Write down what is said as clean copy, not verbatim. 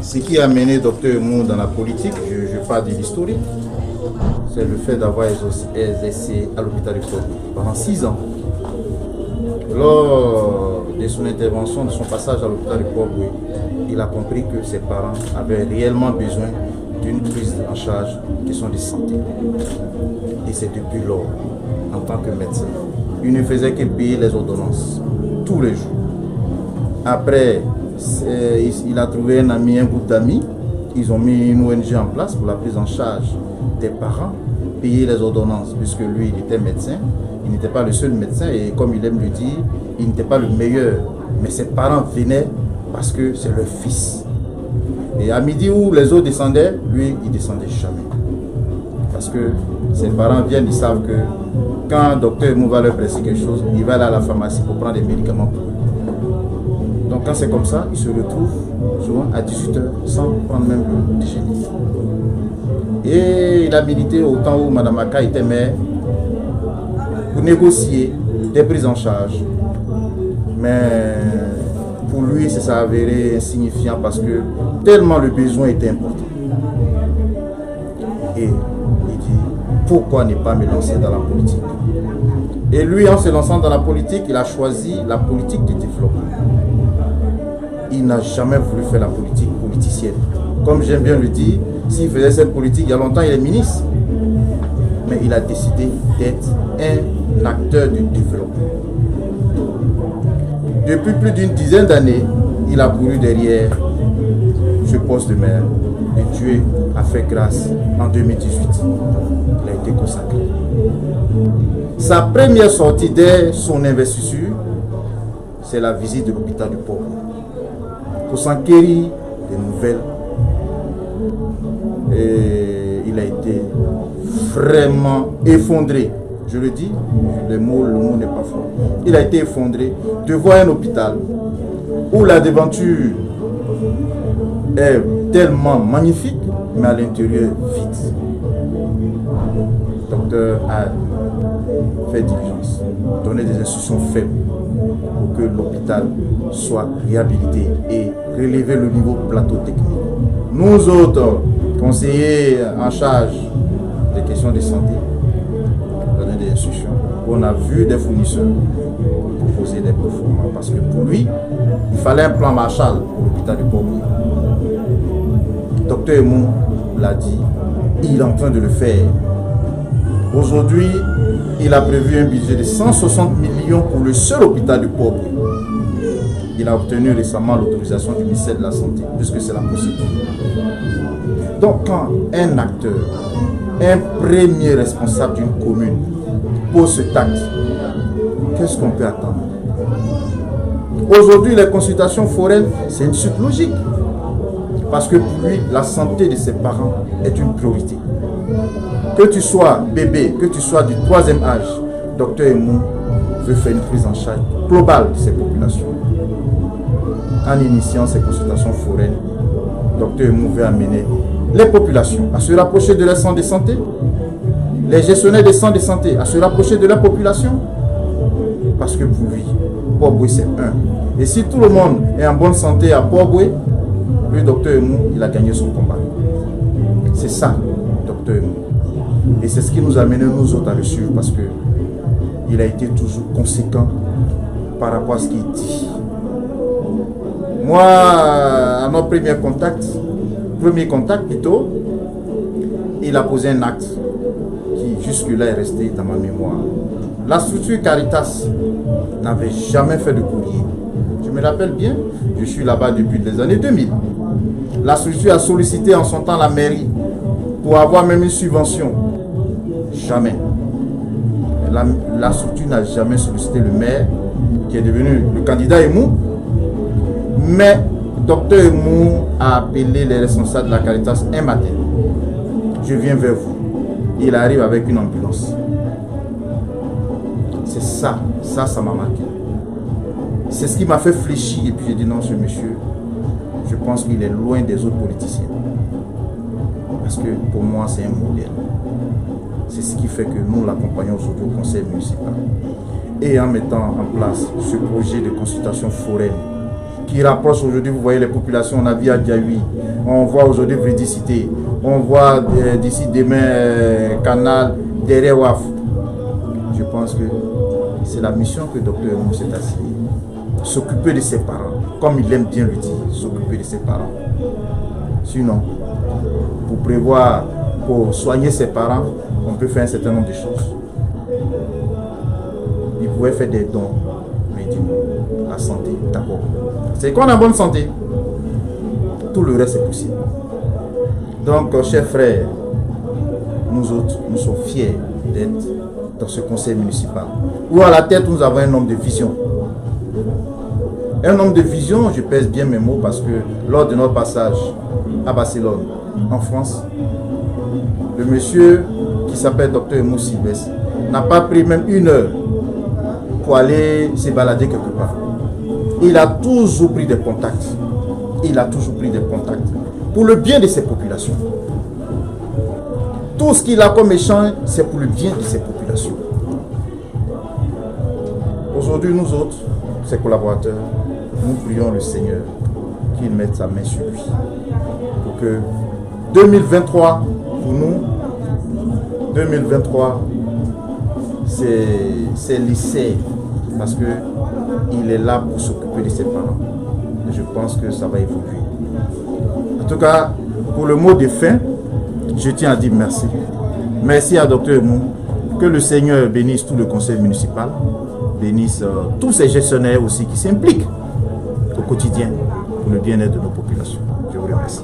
Ce qui a mené Dr Mou dans la politique, je parle de l'historique, c'est le fait d'avoir exercé à l'hôpital du Port pendant 6 ans. Lors de son intervention, de son passage à l'hôpital du Port, il a compris que ses parents avaient réellement besoin d'une prise en charge de question de santé. Et c'est depuis lors, en tant que médecin, il ne faisait que payer les ordonnances tous les jours. Après, il a trouvé un ami, un groupe d'amis. Ils ont mis une ONG en place pour la prise en charge des parents, payer les ordonnances, puisque lui, il était médecin. Il n'était pas le seul médecin et comme il aime le dire, il n'était pas le meilleur. Mais ses parents venaient parce que c'est leur fils. Et à midi où les autres descendaient, lui, il ne descendait jamais. Parce que ses parents viennent, ils savent que quand Dr Mou va leur prescrire quelque chose, il va aller à la pharmacie pour prendre des médicaments pour eux. Donc quand c'est comme ça, il se retrouve souvent à 18 h sans prendre même le déjeuner. Et il a milité au temps où Mme Aka était mère pour négocier des prises en charge. Mais pour lui, ça s'est avéré insignifiant parce que tellement le besoin était important. Et il dit, pourquoi ne pas me lancer dans la politique? Et lui, en se lançant dans la politique, il a choisi la politique de développement. Il n'a jamais voulu faire la politique politicienne. Comme j'aime bien le dire, s'il faisait cette politique, il y a longtemps, il est ministre. Mais il a décidé d'être un acteur du développement. Depuis plus d'une dizaine d'années, il a couru derrière ce poste de maire. Et Dieu a fait grâce en 2018. Il a été consacré. Sa première sortie dès son investiture, c'est la visite de l'hôpital du Port pour s'enquérir des nouvelles. Et il a été vraiment effondré. Je le dis, le mot n'est pas fort. Il a été effondré de voir un hôpital où la devanture est tellement magnifique, mais à l'intérieur vide. Le docteur a fait diligence, donné des instructions faibles pour que l'hôpital soit réhabilité et relever le niveau plateau technique. Nous autres, conseillers en charge des questions de santé, donner des instructions. On a vu des fournisseurs proposer des performances parce que pour lui, il fallait un plan Marshall pour l'hôpital du Port. Dr Mou l'a dit, il est en train de le faire. Aujourd'hui, il a prévu un budget de 160 millions pour le seul hôpital du Port. Il a obtenu récemment l'autorisation du ministère de la Santé, puisque c'est la procédure. Donc quand un acteur, un premier responsable d'une commune pose cet acte, qu'est-ce qu'on peut attendre? Aujourd'hui, les consultations foraines, c'est une suite logique. Parce que pour lui, la santé de ses parents est une priorité. Que tu sois bébé, que tu sois du 3e âge, Dr Mou veut faire une prise en charge globale de ces populations. En initiant ces consultations foraines, Dr Mou veut amener les populations à se rapprocher de leur centre de santé, les gestionnaires des centres de santé à se rapprocher de leur population. Parce que pour lui, Port-Boué c'est un. Et si tout le monde est en bonne santé à Port-Boué, lui, Dr Mou, il a gagné son combat. C'est ça, Dr Mou. Et c'est ce qui nous a amené nous autres à le suivre parce que il a été toujours conséquent par rapport à ce qu'il dit. Moi, à notre premier contact plutôt, il a posé un acte qui jusque-là est resté dans ma mémoire. La structure Caritas n'avait jamais fait de courrier. Je me rappelle bien, je suis là-bas depuis les années 2000. La structure a sollicité en son temps la mairie pour avoir même une subvention. Jamais. La structure n'a jamais sollicité le maire qui est devenu le candidat Emou. Mais Dr Mou a appelé les responsables de la Caritas un matin. Je viens vers vous. Il arrive avec une ambulance. C'est ça m'a marqué. C'est ce qui m'a fait fléchir. Et puis j'ai dit non, ce monsieur, je pense qu'il est loin des autres politiciens. Parce que pour moi, c'est un modèle. C'est ce qui fait que nous l'accompagnons aujourd'hui au conseil municipal. Et en mettant en place ce projet de consultation foraine, qui rapproche aujourd'hui, vous voyez les populations, on a vu à Diaoui, on voit aujourd'hui Vridicité, on voit d'ici demain Canal, derrière WAF. Je pense que c'est la mission que Dr Mou s'est assignée. S'occuper de ses parents, comme il aime bien le dire, s'occuper de ses parents. Sinon, pour prévoir, pour soigner ses parents, on peut faire un certain nombre de choses. Il pouvait faire des dons, mais la santé d'abord. C'est qu'on a bonne santé, tout le reste est possible. Donc, chers frères, nous autres, nous sommes fiers d'être dans ce conseil municipal, où à la tête, nous avons un homme de vision. Un homme de vision, je pèse bien mes mots, parce que lors de notre passage à Barcelone, en France, le monsieur qui s'appelle Dr Mou Sylvestre n'a pas pris même 1 heure pour aller se balader quelque part. Il a toujours pris des contacts. Il a toujours pris des contacts pour le bien de ses populations. Tout ce qu'il a comme échange, c'est pour le bien de ses populations. Aujourd'hui, nous autres, ses collaborateurs, nous prions le Seigneur qu'il mette sa main sur lui. Pour que 2023, pour nous, 2023, c'est lycée. Parce qu'il est là pour s'occuper de ses parents. Et je pense que ça va évoluer. En tout cas, pour le mot de fin, je tiens à dire merci. Merci à Dr Mou. Que le Seigneur bénisse tout le conseil municipal, bénisse tous ces gestionnaires aussi qui s'impliquent au quotidien pour le bien-être de nos populations. Je vous remercie.